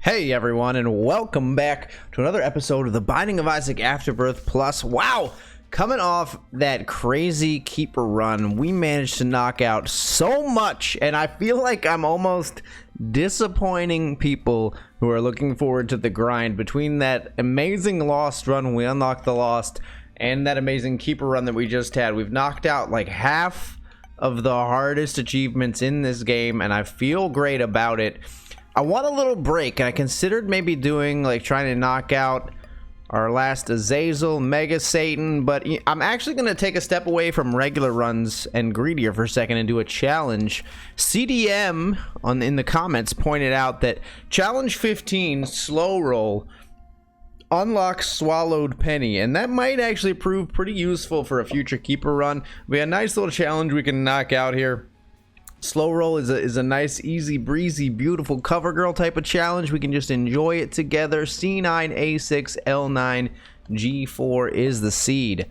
Hey everyone, and welcome back to another episode of the Binding of Isaac Afterbirth Plus. Wow! Coming off that crazy keeper run, we managed to knock out so much, and I feel like I'm almost disappointing people who are looking forward to the grind between that amazing Lost run when we unlocked the Lost and that amazing keeper run that we just had. We've knocked out like half of the hardest achievements in this game, and I feel great about it. I want a little break, and I considered maybe doing, like, trying to knock out our last Azazel, Mega Satan, but I'm actually going to take a step away from regular runs and greedier for a second and do a challenge. CDM in the comments pointed out that Challenge 15, Slow Roll, unlocks Swallowed Penny, and that might actually prove pretty useful for a future keeper run. We have a nice little challenge we can knock out here. Slow Roll is a nice, easy breezy, beautiful cover girl type of challenge. We can just enjoy it together. C9, A6, L9, G4 is the seed.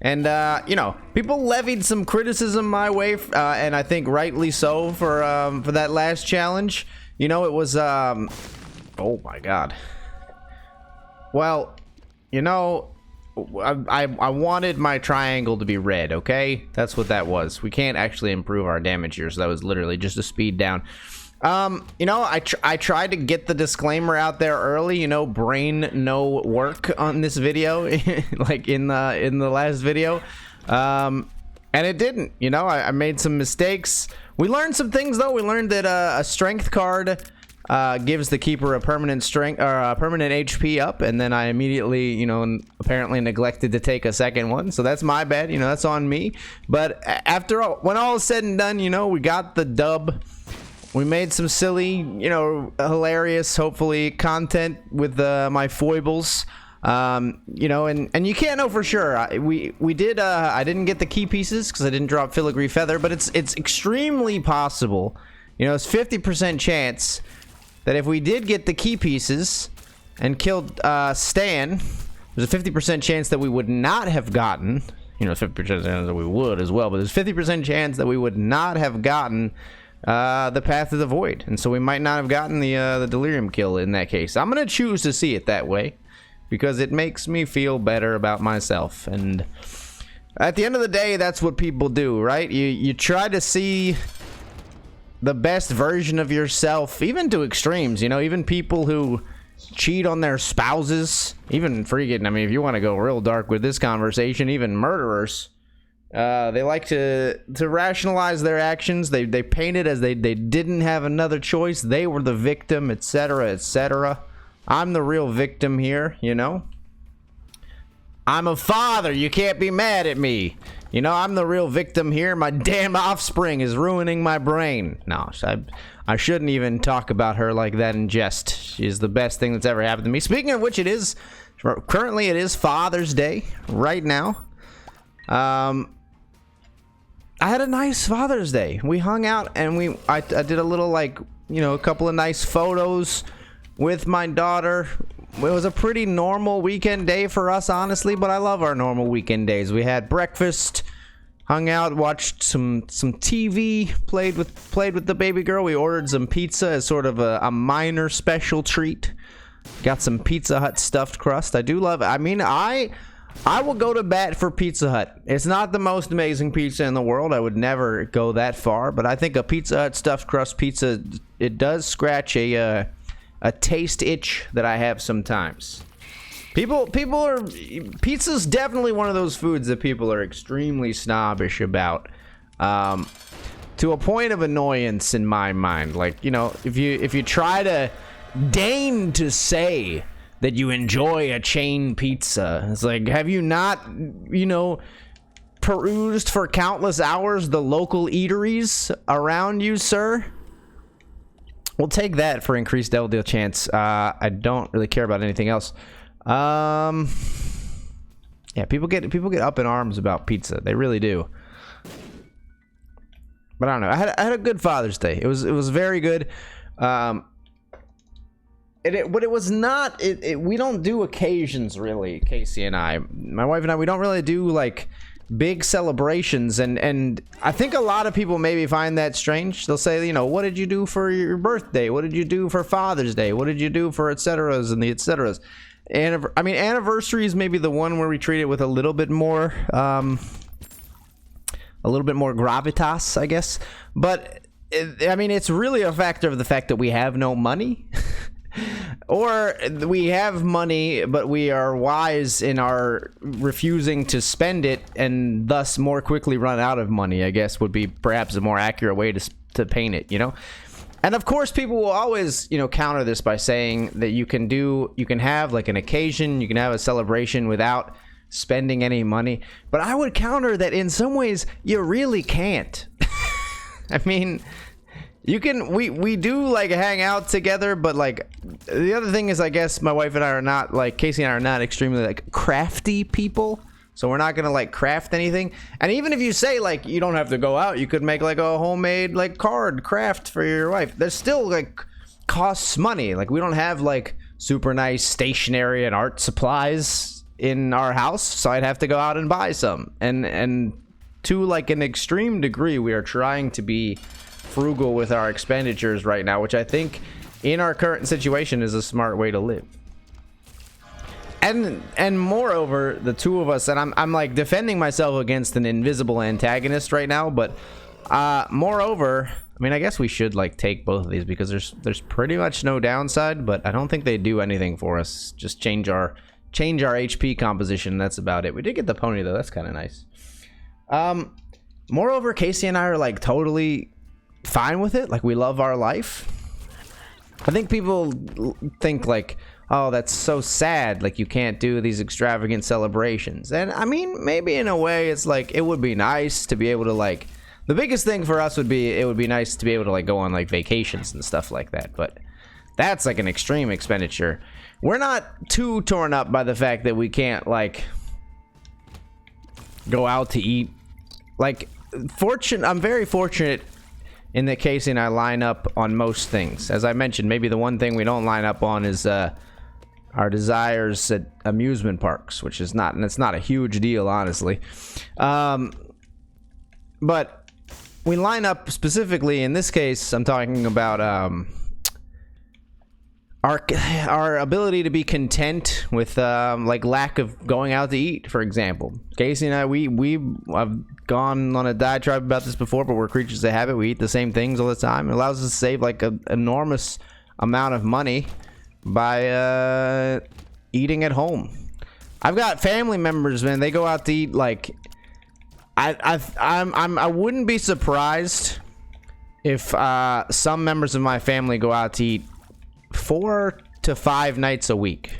And, you know, people levied some criticism my way, and I think rightly so for that last challenge. You know, it was, oh my god. Well, you know, I wanted my triangle to be red, okay? That's what that was. We can't actually improve our damage here, so that was literally just a speed down. You know, I tried to get the disclaimer out there early, you know, brain no work on this video, like in the last video. And it didn't, you know, I made some mistakes. We learned some things, though. We learned that a strength card gives the keeper a permanent strength or a permanent HP up, and then I immediately, you know, apparently neglected to take a second one, so that's my bad, you know, that's on me. But after all, when all is said and done, you know, we got the dub. We made some silly, you know, hilarious, hopefully, content with my foibles. You know, and you can't know for sure. We did I didn't get the key pieces because I didn't drop Filigree Feather, but it's extremely possible, you know, it's 50% chance that if we did get the key pieces and killed Stan, there's a 50% chance that we would not have gotten, you know, 50% chance that we would as well, but there's 50% chance that we would not have gotten the Path of the Void, and so we might not have gotten the Delirium kill in that case. I'm gonna choose to see it that way because it makes me feel better about myself, and at the end of the day, that's what people do, right? You try to see the best version of yourself, even to extremes, you know, even people who cheat on their spouses, even freaking, I mean, if you want to go real dark with this conversation, even murderers, they like to rationalize their actions. They paint it as they didn't have another choice, they were the victim, etc., etc. I'm the real victim here, you know. I'm a father, you can't be mad at me. You know, I'm the real victim here. My damn offspring is ruining my brain. No, I shouldn't even talk about her like that in jest. She's the best thing that's ever happened to me. Speaking of which, currently it is Father's Day right now. I had a nice Father's Day. We hung out and I did a little, like, you know, a couple of nice photos with my daughter. It was a pretty normal weekend day for us, honestly, but I love our normal weekend days. We had breakfast, hung out, watched some TV, played with the baby girl. We ordered some pizza as sort of a minor special treat. Got some Pizza Hut stuffed crust. I do love it. I mean, I will go to bat for Pizza Hut. It's not the most amazing pizza in the world. I would never go that far, but I think a Pizza Hut stuffed crust pizza, it does scratch a taste itch that I have sometimes. Pizza's definitely one of those foods that people are extremely snobbish about, to a point of annoyance in my mind. Like, you know, if you try to deign to say that you enjoy a chain pizza, it's like, have you not, you know, perused for countless hours the local eateries around you, sir? We'll take that for increased LDL chance. I don't really care about anything else. Yeah, people get up in arms about pizza. They really do. But I don't know. I had a good Father's Day. It was very good. But it was not. We don't do occasions really. Casey and I, my wife and I, we don't really do like big celebrations, and I think a lot of people maybe find that strange. They'll say, you know, what did you do for your birthday? What did you do for Father's Day? What did you do for et ceteras and the et ceteras? And I mean, anniversary is maybe the one where we treat it with a little bit more gravitas, I guess. But I mean, it's really a factor of the fact that we have no money. Or we have money, but we are wise in our refusing to spend it, and thus more quickly run out of money, I guess, would be perhaps a more accurate way to paint it, you know? And of course, people will always, you know, counter this by saying that you can have like an occasion, you can have a celebration without spending any money. But I would counter that in some ways, you really can't. I mean... You can, we do like hang out together, but like the other thing is, I guess my wife and I are not like, Casey and I are not extremely like crafty people. So we're not going to like craft anything. And even if you say like, you don't have to go out, you could make like a homemade like card craft for your wife. There's still like costs money. Like we don't have like super nice stationery and art supplies in our house. So I'd have to go out and buy some. And to like an extreme degree, we are trying to be frugal with our expenditures right now, which I think in our current situation is a smart way to live. And moreover, the two of us, and I'm like defending myself against an invisible antagonist right now, but moreover, I mean, I guess we should like take both of these because there's pretty much no downside, but I don't think they do anything for us. Just change our HP composition. That's about it. We did get the pony though. That's kind of nice. Moreover, Casey and I are like totally fine with it. Like we love our life. I think people think like, oh, that's so sad, like you can't do these extravagant celebrations. And I mean, maybe in a way it's like it would be nice to be able to like, the biggest thing for us would be, it would be nice to be able to like go on like vacations and stuff like that, but that's like an extreme expenditure. We're not too torn up by the fact that we can't like go out to eat. Like I'm very fortunate in that Casey and I line up on most things. As I mentioned, maybe the one thing we don't line up on is our desires at amusement parks, which is not, and it's not a huge deal, honestly. But we line up specifically, in this case, I'm talking about our ability to be content with like lack of going out to eat, for example. Casey and I, I've gone on a diatribe about this before, but we're creatures of habit. We eat the same things all the time. It allows us to save like an enormous amount of money by eating at home. I've got family members, man. They go out to eat like I wouldn't be surprised if some members of my family go out to eat 4 to 5 nights a week.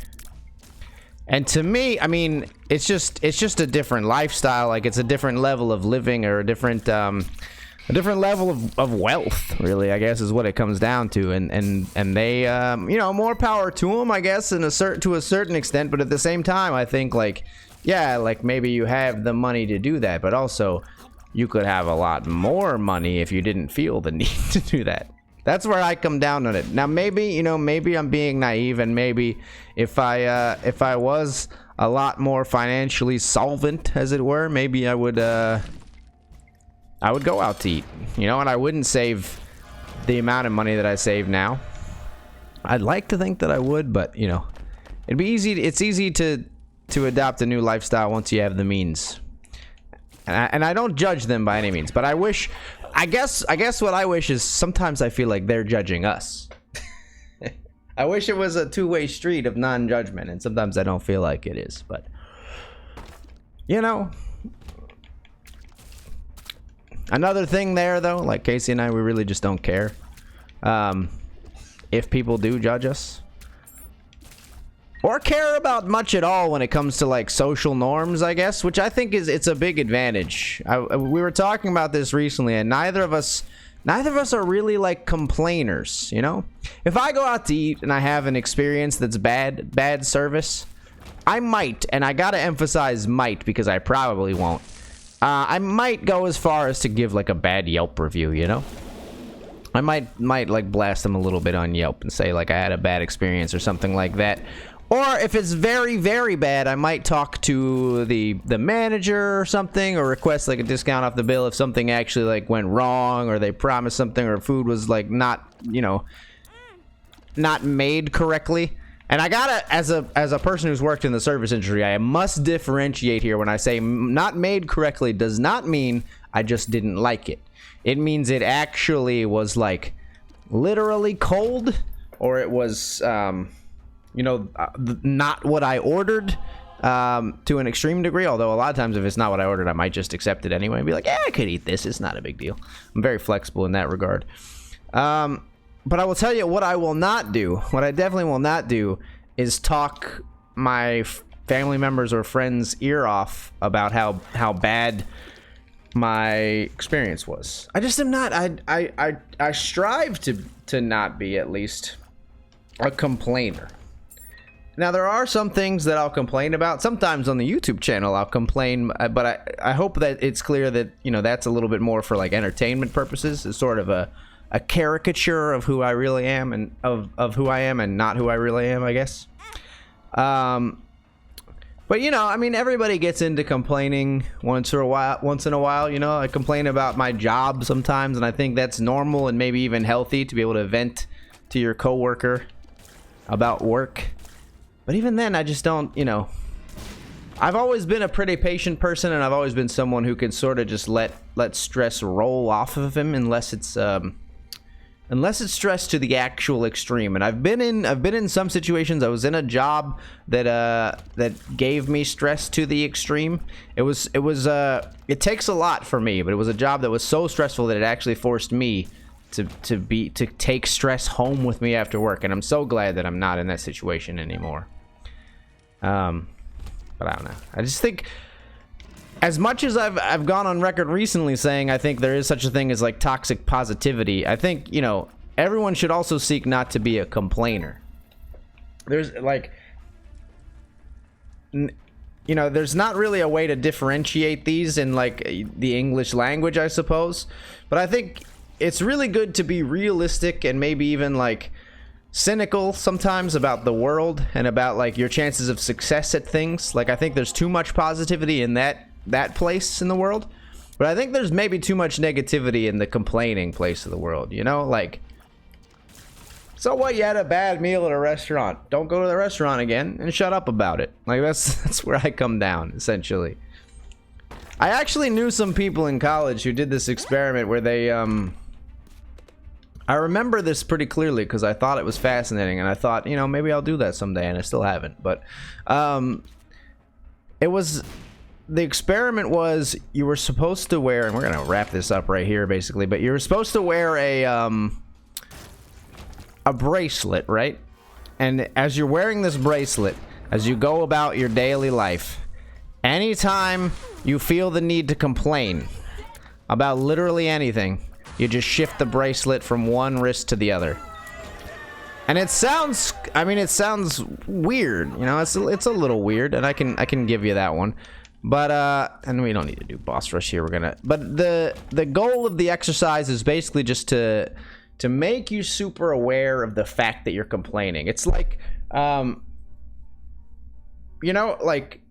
And to me, I mean, it's just a different lifestyle. Like it's a different level of living, or a different level of wealth, really, I guess is what it comes down to. And they, you know, more power to them, I guess, to a certain extent. But at the same time, I think like, yeah, like maybe you have the money to do that, but also you could have a lot more money if you didn't feel the need to do that. That's where I come down on it. Now, maybe, you know, maybe I'm being naive, and maybe if I was a lot more financially solvent, as it were, maybe I would go out to eat, you know, and I wouldn't save the amount of money that I save now. I'd like to think that I would, but you know, it'd be easy. It's easy to adopt a new lifestyle once you have the means. And I don't judge them by any means, but I guess what I wish is sometimes I feel like they're judging us. I wish it was a two-way street of non-judgment, and sometimes I don't feel like it is, but you know. Another thing there though, like Casey and I, we really just don't care if people do judge us. Or care about much at all when it comes to like social norms, I guess, which I think it's a big advantage. We were talking about this recently, and neither of us are really like complainers, you know? If I go out to eat and I have an experience that's bad service, I might, and I gotta emphasize might because I probably won't. I might go as far as to give like a bad Yelp review, you know? I might like blast them a little bit on Yelp and say like I had a bad experience or something like that. Or if it's very, very bad, I might talk to the manager or something, or request like a discount off the bill if something actually like went wrong, or they promised something, or food was like not, you know, not made correctly. And I gotta, as a person who's worked in the service industry, I must differentiate here. When I say not made correctly, does not mean I just didn't like it. It means it actually was like literally cold, or it was you know, not what I ordered, to an extreme degree. Although a lot of times if it's not what I ordered, I might just accept it anyway and be like, yeah, I could eat this. It's not a big deal. I'm very flexible in that regard. But I will tell you what I will not do. What I definitely will not do is talk my family members or friends' ear off about how bad my experience was. I just am not. I strive to not be, at least, a complainer. Now, there are some things that I'll complain about. Sometimes on the YouTube channel I'll complain, but I hope that it's clear that, you know, that's a little bit more for like entertainment purposes. It's sort of a caricature of who I really am, and of who I am and not who I really am, I guess. But you know, I mean, everybody gets into complaining once in a while. You know, I complain about my job sometimes, and I think that's normal and maybe even healthy to be able to vent to your coworker about work. But even then, I just don't, you know, I've always been a pretty patient person, and I've always been someone who can sort of just let stress roll off of him, unless it's stress to the actual extreme. And I've been in some situations. I was in a job that gave me stress to the extreme. It takes a lot for me, but it was a job that was so stressful that it actually forced me to take stress home with me after work. And I'm so glad that I'm not in that situation anymore. But I don't know. I just think, as much as I've gone on record recently saying I think there is such a thing as like toxic positivity, I think, you know, everyone should also seek not to be a complainer. There's like, you know, there's not really a way to differentiate these in like the English language, I suppose. But I think it's really good to be realistic and maybe even like cynical sometimes about the world and about like your chances of success at things. Like, I think there's too much positivity in that place in the world, but I think there's maybe too much negativity in the complaining place of the world, you know? Like, so what, you had a bad meal at a restaurant, don't go to the restaurant again and shut up about it. Like, that's where I come down, essentially. I actually knew some people in college who did this experiment where they I remember this pretty clearly because I thought it was fascinating, and I thought, you know, maybe I'll do that someday, and I still haven't. But the experiment was, you were supposed to wear, and we're gonna wrap this up right here basically, but you were supposed to wear a bracelet, right? And as you're wearing this bracelet, as you go about your daily life, anytime you feel the need to complain about literally anything, you just shift the bracelet from one wrist to the other. And it sounds, I mean, it sounds weird, you know, it's a little weird, and I can give you that one. But and we don't need to do boss rush here. But the goal of the exercise is basically just to make you super aware of the fact that you're complaining. It's like, you know, like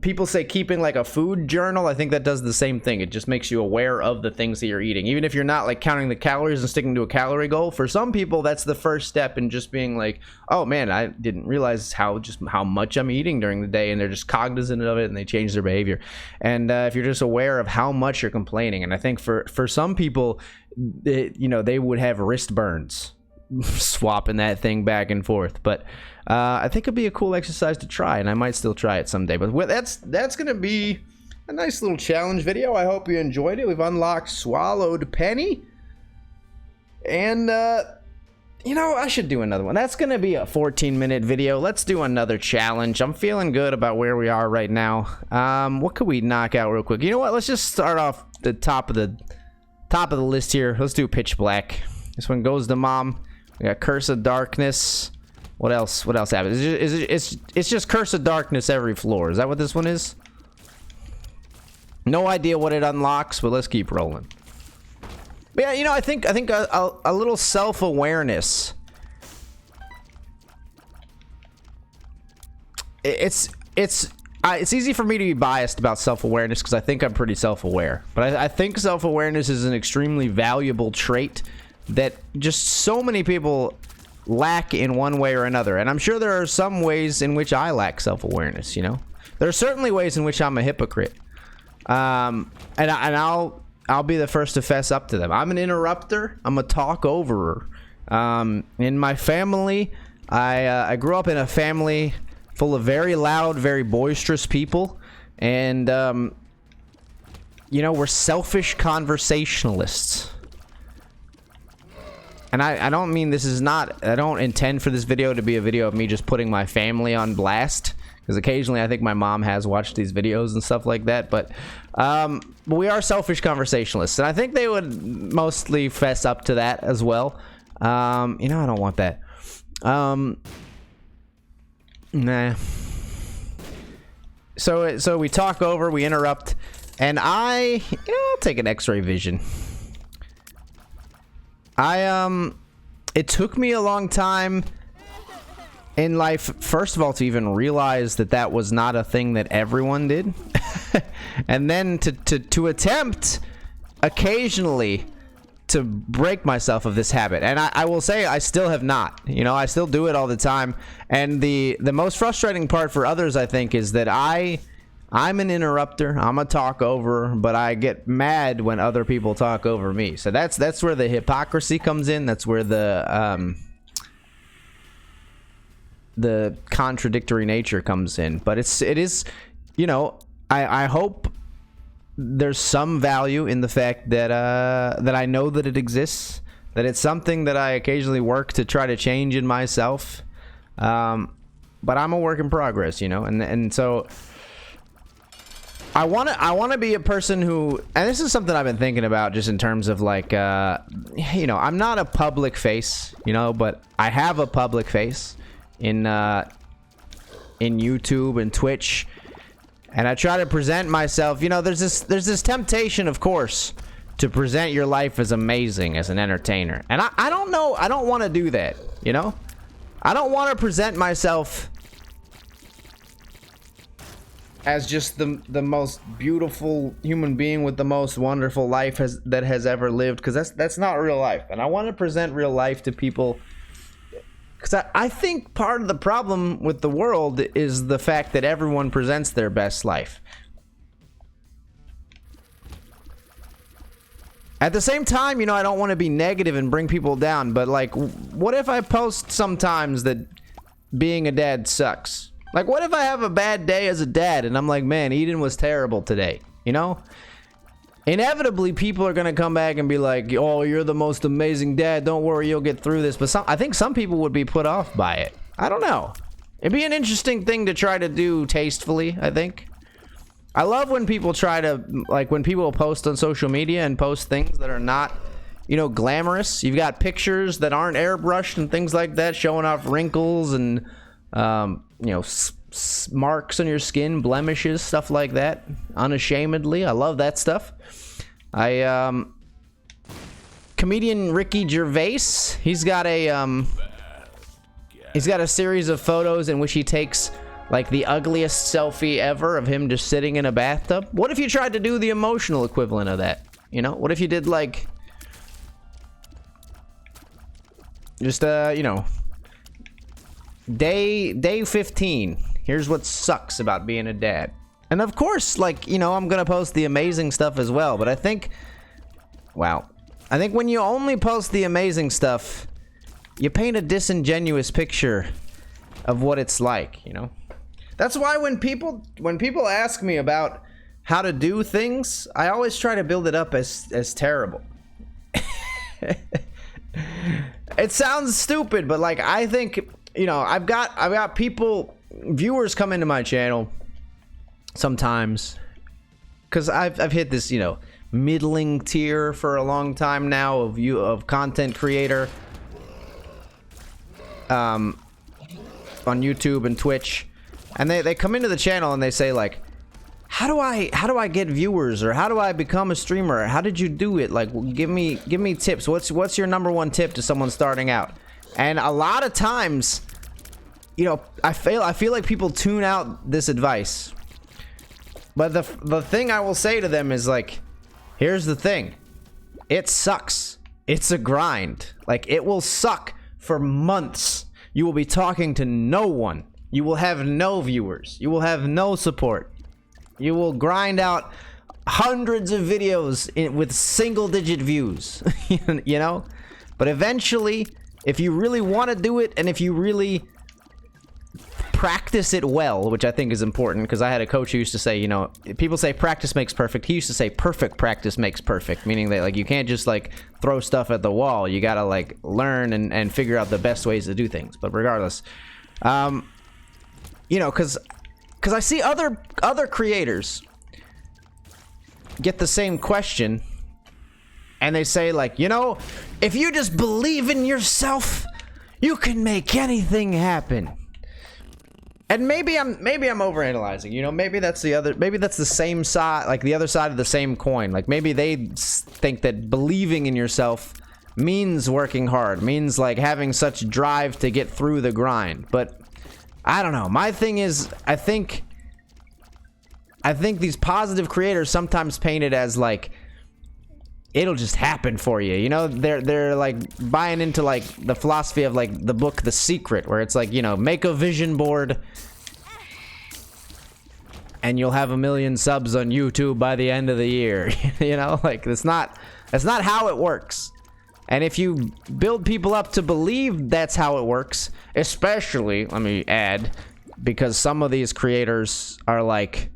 people say keeping like a food journal. I think that does the same thing. It just makes you aware of the things that you're eating, even if you're not like counting the calories and sticking to a calorie goal. For some people, that's the first step in just being like, oh man, I didn't realize how much I'm eating during the day, and they're just cognizant of it and they change their behavior. And if you're just aware of how much you're complaining, and I think for some people, you know, they would have wrist burns swapping that thing back and forth. But I think it'd be a cool exercise to try, and I might still try it someday. But that's gonna be a nice little challenge video. I hope you enjoyed it. We've unlocked Swallowed Penny, and you know, I should do another one. That's gonna be a 14-minute video. Let's do another challenge. I'm feeling good about where we are right now. What could we knock out real quick? You know what, let's just start off the top of the list here. Let's do Pitch Black. This one goes to Mom. We got Curse of Darkness. What else happens? It's just Curse of Darkness every floor. Is that what this one is? No idea what it unlocks, but let's keep rolling. But yeah, you know, I think a little self-awareness it's easy for me to be biased about self-awareness because I think I'm pretty self-aware. But I think self-awareness is an extremely valuable trait that just so many people lack in one way or another. And I'm sure there are some ways in which I lack self-awareness, you know? There are certainly ways in which I'm a hypocrite. And I'll be the first to fess up to them. I'm an interrupter. I'm a talk-overer. In my family, I grew up in a family full of very loud, very boisterous people. And, you know, we're selfish conversationalists. And I don't mean this is not... I don't intend for this video to be a video of me just putting my family on blast. Because occasionally I think my mom has watched these videos and stuff like that. But we are selfish conversationalists. And I think they would mostly fess up to that as well. You know, I don't want that. Nah. So we talk over, we interrupt. And I'll take an X-ray vision. It took me a long time in life, first of all, to even realize that that was not a thing that everyone did. And then to attempt occasionally to break myself of this habit. And I will say I still have not. You know, I still do it all the time. And the most frustrating part for others, I think, is that I'm an interrupter. I'm a talk over, but I get mad when other people talk over me. So that's where the hypocrisy comes in. That's where the contradictory nature comes in. But it is, you know, I hope there's some value in the fact that that I know that it exists, that it's something that I occasionally work to try to change in myself. But I'm a work in progress, you know, and so I want to be a person who, and this is something I've been thinking about just in terms of like, you know, I'm not a public face, you know, but I have a public face in YouTube and Twitch, and I try to present myself. You know, there's this temptation, of course, to present your life as amazing as an entertainer, and I don't know, I don't want to do that, you know, I don't want to present myself as just the most beautiful human being with the most wonderful life that has ever lived, because that's not real life. And I want to present real life to people, because I think part of the problem with the world is the fact that everyone presents their best life. At the same time, you know, I don't want to be negative and bring people down, but like, what if I post sometimes that being a dad sucks? Like, what if I have a bad day as a dad and I'm like, man, Eden was terrible today, you know? Inevitably, people are going to come back and be like, oh, you're the most amazing dad. Don't worry, you'll get through this. But I think some people would be put off by it. I don't know. It'd be an interesting thing to try to do tastefully, I think. I love when people try to, like, when people post on social media and post things that are not, you know, glamorous. You've got pictures that aren't airbrushed and things like that, showing off wrinkles and, you know, marks on your skin, blemishes, stuff like that, unashamedly. I love that stuff. Comedian Ricky Gervais, he's got a series of photos in which he takes like the ugliest selfie ever of him just sitting in a bathtub. What if you tried to do the emotional equivalent of that? You know, what if you did like just you know, day 15. Here's what sucks about being a dad. And of course, like, you know, I'm gonna post the amazing stuff as well, but I think, wow, I think when you only post the amazing stuff, you paint a disingenuous picture of what it's like, you know? That's why when people ask me about how to do things, I always try to build it up as terrible. It sounds stupid, but like, I think, you know, I've got people, viewers come into my channel sometimes because I've hit this, you know, middling tier for a long time now of content creator on YouTube and Twitch, and they come into the channel and they say like, how do I get viewers, or how do I become a streamer, or how did you do it? Like, give me tips. What's your number one tip to someone starting out? And a lot of times you know, I feel like people tune out this advice. But the thing I will say to them is like, here's the thing. It sucks. It's a grind. Like, it will suck for months. You will be talking to no one. You will have no viewers. You will have no support. You will grind out hundreds of videos with single-digit views, you know? But eventually, if you really want to do it, and if you really practice it well, which I think is important, because I had a coach who used to say, you know, people say practice makes perfect. He used to say perfect practice makes perfect, meaning that, like, you can't just, like, throw stuff at the wall. You gotta, like, learn and figure out the best ways to do things. But regardless, you know, because I see other creators get the same question, and they say, like, you know, if you just believe in yourself, you can make anything happen. And maybe I'm overanalyzing, you know, maybe that's the same side, like the other side of the same coin. Like, maybe they think that believing in yourself means working hard, means like having such drive to get through the grind. But I don't know. My thing is, I think these positive creators sometimes paint it as like it'll just happen for you. You know, they're like buying into like the philosophy of like the book The Secret, where it's like, you know, make a vision board and you'll have 1 million subs on YouTube by the end of the year. You know, like that's not how it works. And if you build people up to believe that's how it works, especially, let me add, because some of these creators are like,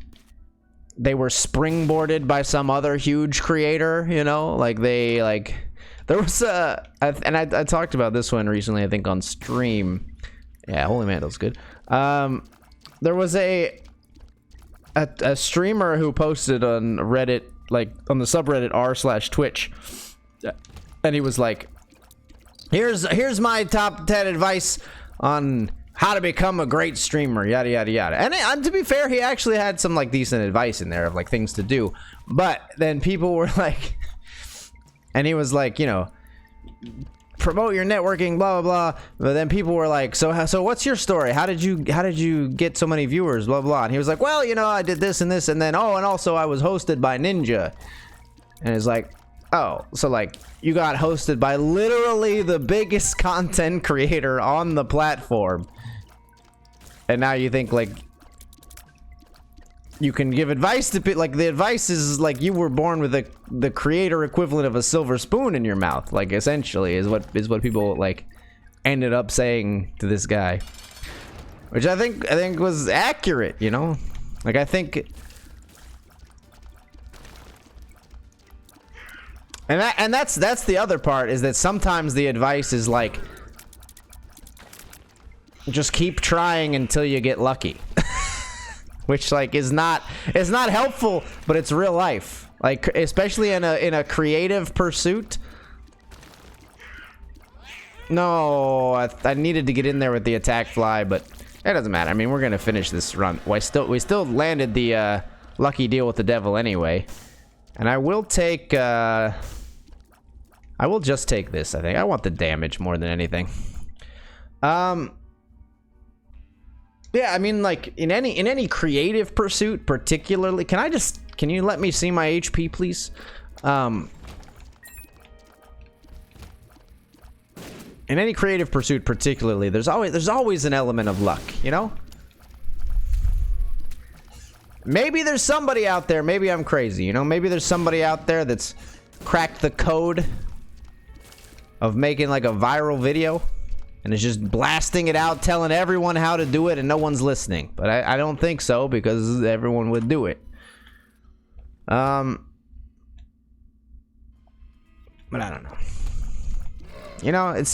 they were springboarded by some other huge creator, you know, like they, like, there was I talked about this one recently, I think on stream. Yeah, Holy Mando's good. There was a streamer who posted on Reddit, like on the subreddit r/Twitch, and he was like, here's my top 10 advice on how to become a great streamer, yada yada yada. And to be fair, he actually had some like decent advice in there of like things to do. But then people were like, and he was like, you know, promote your networking, blah blah blah. But then people were like, so what's your story? How did you get so many viewers, blah blah? And he was like, well, you know, I did this and this, and then and also I was hosted by Ninja. And it's like, oh, so like you got hosted by literally the biggest content creator on the platform. And now you think like you can give advice to people, like the advice is like you were born with the creator equivalent of a silver spoon in your mouth, like essentially is what people like ended up saying to this guy, which I think was accurate, you know, like I think, and that's the other part, is that sometimes the advice is like, just keep trying until you get lucky. Which like is not helpful, but it's real life, like especially in a creative pursuit. No, I needed to get in there with the attack fly, but it doesn't matter. I mean, we're gonna finish this run. We still landed the lucky deal with the devil anyway, and I will take I will just take this. I think I want the damage more than anything. Yeah, I mean, like in any creative pursuit, particularly, can you let me see my HP, please? In any creative pursuit, particularly, there's always an element of luck, you know? Maybe there's somebody out there, maybe I'm crazy, you know? Maybe there's somebody out there that's cracked the code of making like a viral video and is just blasting it out, telling everyone how to do it, and no one's listening. But I don't think so, because everyone would do it. But I don't know. You know, it's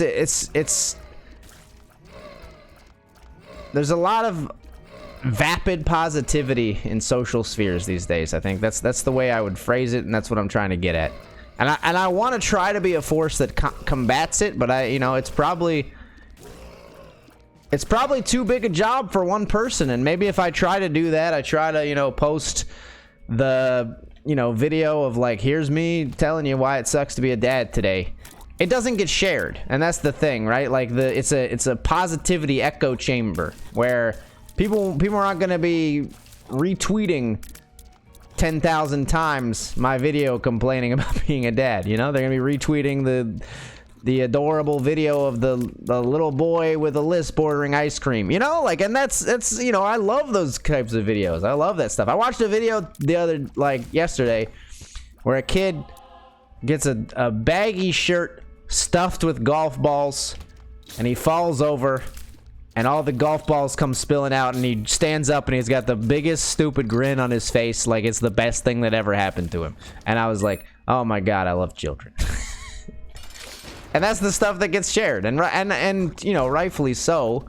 there's a lot of vapid positivity in social spheres these days. I think that's the way I would phrase it, and that's what I'm trying to get at. And I want to try to be a force that combats it, but you know, it's probably too big a job for one person. And maybe if I try to do that, I try to, you know, post the, you know, video of like, here's me telling you why it sucks to be a dad today, it doesn't get shared, and that's the thing, right? Like it's a positivity echo chamber where people aren't gonna be retweeting 10,000 times my video complaining about being a dad. You know, they're gonna be retweeting the adorable video of the little boy with a lisp ordering ice cream. You know, like, and that's you know, I love those types of videos. I love that stuff. I watched a video yesterday where a kid gets a baggy shirt stuffed with golf balls, and he falls over, and all the golf balls come spilling out, and he stands up, and he's got the biggest stupid grin on his face, like it's the best thing that ever happened to him. And I was like, oh my god, I love children. And that's the stuff that gets shared, and you know, rightfully so.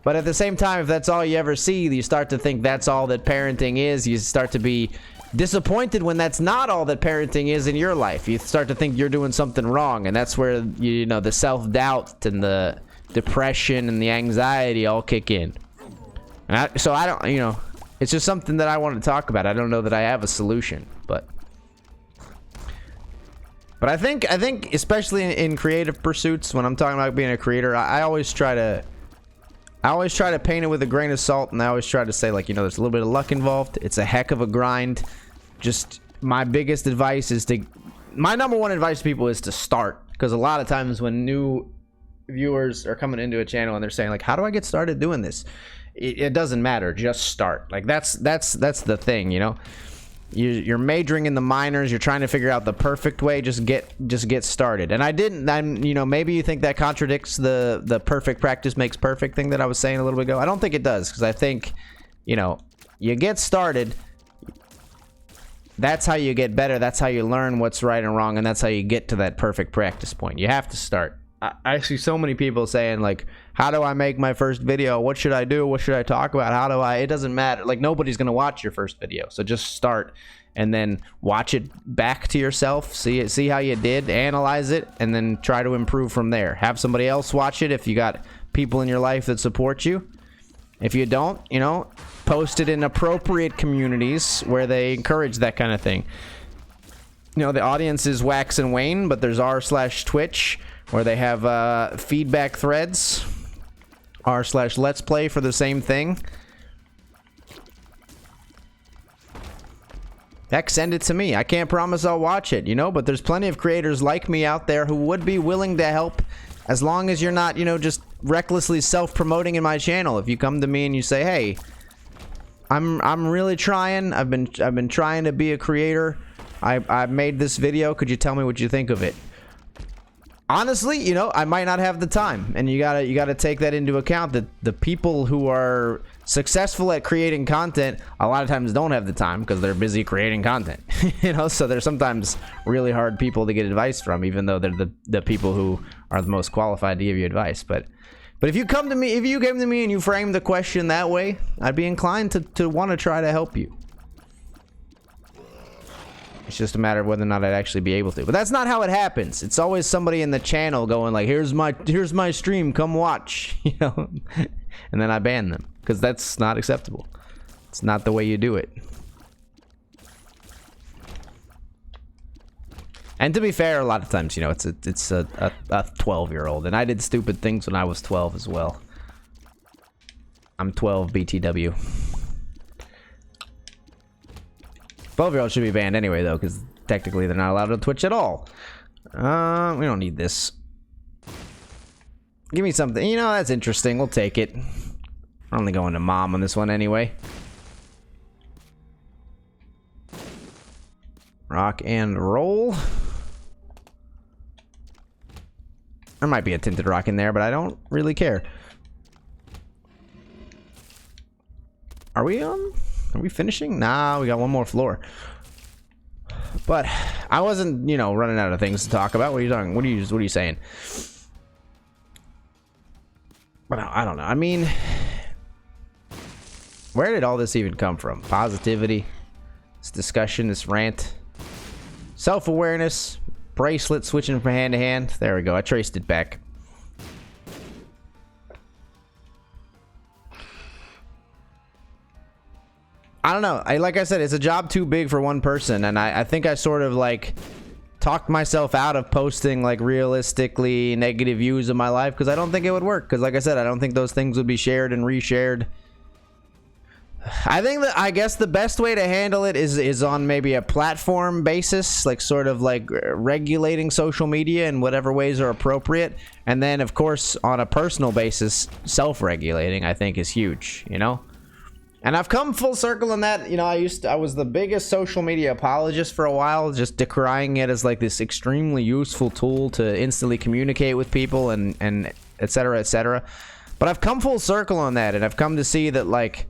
But at the same time, if that's all you ever see, you start to think that's all that parenting is. You start to be disappointed when that's not all that parenting is in your life. You start to think you're doing something wrong, and that's where, you know, the self-doubt and the depression and the anxiety all kick in. And so I don't, you know, it's just something that I want to talk about. I don't know that I have a solution, but I think especially in creative pursuits, when I'm talking about being a creator, I always try to paint it with a grain of salt, and I always try to say, like, you know, there's a little bit of luck involved. It's a heck of a grind. Just my biggest advice is my number one advice to people is to start, because a lot of times when new viewers are coming into a channel and they're saying, like, how do I get started doing this? It doesn't matter. Just start. Like, that's the thing, you know. You're majoring in the minors. You're trying to figure out the perfect way. Just get started. And I'm, you know, maybe you think that contradicts the perfect practice makes perfect thing that I was saying a little bit ago. I don't think it does, because I think, you know, you get started. That's how you get better. That's how you learn what's right and wrong, and that's how you get to that perfect practice point. You have to start. I see so many people saying, like, how do I make my first video? What should I do? What should I talk about? How do I? It doesn't matter. Like, nobody's going to watch your first video. So just start, and then watch it back to yourself. See how you did, analyze it, and then try to improve from there. Have somebody else watch it if you got people in your life that support you. If you don't, you know, post it in appropriate communities where they encourage that kind of thing. You know, the audiences wax and wane, but there's r/Twitch where they have feedback threads, r/Let's Play for the same thing. Heck, send it to me. I can't promise I'll watch it, you know, but there's plenty of creators like me out there who would be willing to help, as long as you're not, you know, just recklessly self-promoting in my channel. If you come to me and you say, hey, I'm really trying. I've been trying to be a creator. I made this video. Could you tell me what you think of it? Honestly, you know, I might not have the time, and you gotta take that into account, that the people who are successful at creating content a lot of times don't have the time because they're busy creating content. You know, so they're sometimes really hard people to get advice from, even though they're the people who are the most qualified to give you advice. But if you came to me and you framed the question that way, I'd be inclined to want to try to help you. It's just a matter of whether or not I'd actually be able to. But that's not how it happens. It's always somebody in the channel going like, here's my stream, come watch, you know. And then I ban them, because that's not acceptable. It's not the way you do it. And to be fair, a lot of times, you know, it's a 12-year-old, and I did stupid things when I was 12 as well. I'm 12 BTW. 12-year-olds should be banned anyway, though, because technically they're not allowed on Twitch at all. We don't need this. Give me something. You know, that's interesting. We'll take it. I'm only going to mom on this one anyway. Rock and roll. There might be a tinted rock in there, but I don't really care. Are we on? Are we finishing? Nah, we got one more floor. But I wasn't, you know, running out of things to talk about. What are you talking? What are you saying? But I don't know. I mean, where did all this even come from? Positivity, this discussion, this rant, self-awareness, bracelet switching from hand to hand. There we go. I traced it back. I don't know. Like I said, it's a job too big for one person, and I think I sort of like talked myself out of posting like realistically negative views of my life because I don't think it would work. Because like I said, I don't think those things would be shared and reshared. I guess the best way to handle it is on maybe a platform basis, like sort of like regulating social media in whatever ways are appropriate. And then of course on a personal basis, self-regulating I think is huge, you know? And I've come full circle in that, you know, I was the biggest social media apologist for a while, just decrying it as like this extremely useful tool to instantly communicate with people and et cetera, et cetera. But I've come full circle on that, and I've come to see that, like,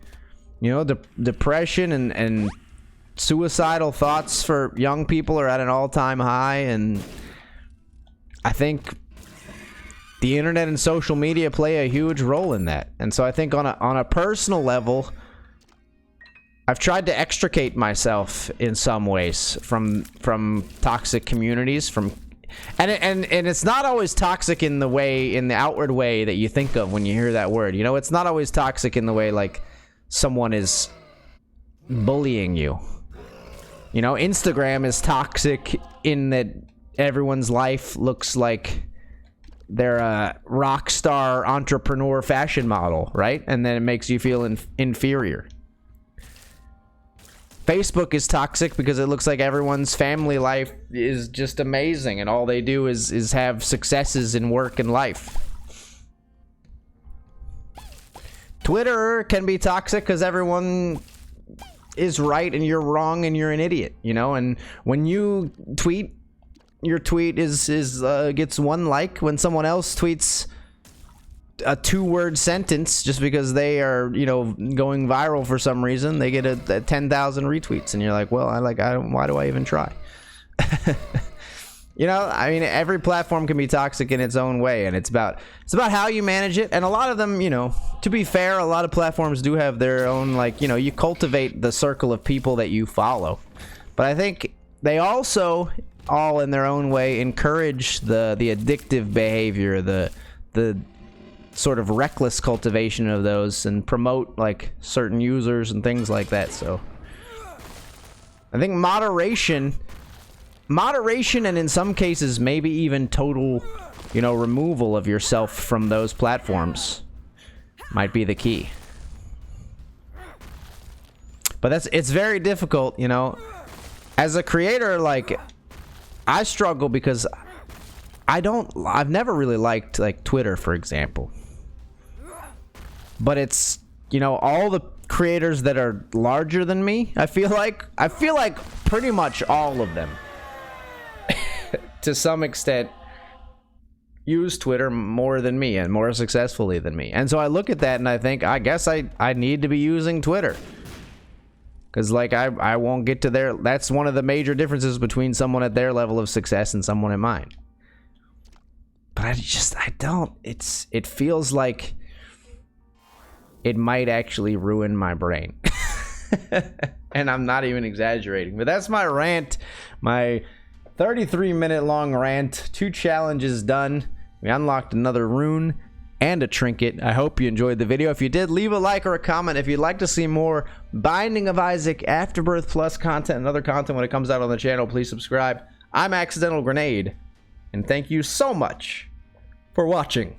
you know, depression and suicidal thoughts for young people are at an all-time high, and I think the internet and social media play a huge role in that. And so I think on a personal level, I've tried to extricate myself in some ways from toxic communities, and it's not always toxic in the outward way that you think of when you hear that word. You know, it's not always toxic in the way like someone is bullying you. You know, Instagram is toxic in that everyone's life looks like they're a rock star entrepreneur fashion model, right? And then it makes you feel inferior. Facebook is toxic because it looks like everyone's family life is just amazing and all they do is have successes in work and life. Twitter can be toxic because everyone is right and you're wrong and you're an idiot, you know? And when you tweet, your tweet gets one like. When someone else tweets a 2-word sentence just because they are, you know, going viral for some reason, they get a 10,000 retweets, and you're like, well, why do I even try? You know, I mean, every platform can be toxic in its own way, and it's about how you manage it. And a lot of them, you know, to be fair, a lot of platforms do have their own, like, you know, you cultivate the circle of people that you follow. But I think they also all in their own way encourage the addictive behavior, the sort of reckless cultivation of those, and promote like certain users and things like that. So I think moderation and in some cases maybe even total, you know, removal of yourself from those platforms might be the key. But it's very difficult, you know. As a creator, like, I struggle because I've never really liked like Twitter, for example. But it's, you know, all the creators that are larger than me, I feel like pretty much all of them to some extent use Twitter more than me and more successfully than me. And so I look at that and I think, I guess I need to be using Twitter. Because, like, I won't get to their... That's one of the major differences between someone at their level of success and someone at mine. But I don't... It feels like it might actually ruin my brain. And I'm not even exaggerating. But that's my rant. My 33-minute long rant. 2 challenges done. We unlocked another rune and a trinket. I hope you enjoyed the video. If you did, leave a like or a comment. If you'd like to see more Binding of Isaac Afterbirth Plus content and other content when it comes out on the channel, please subscribe. I'm Accidental Grenade, and thank you so much for watching.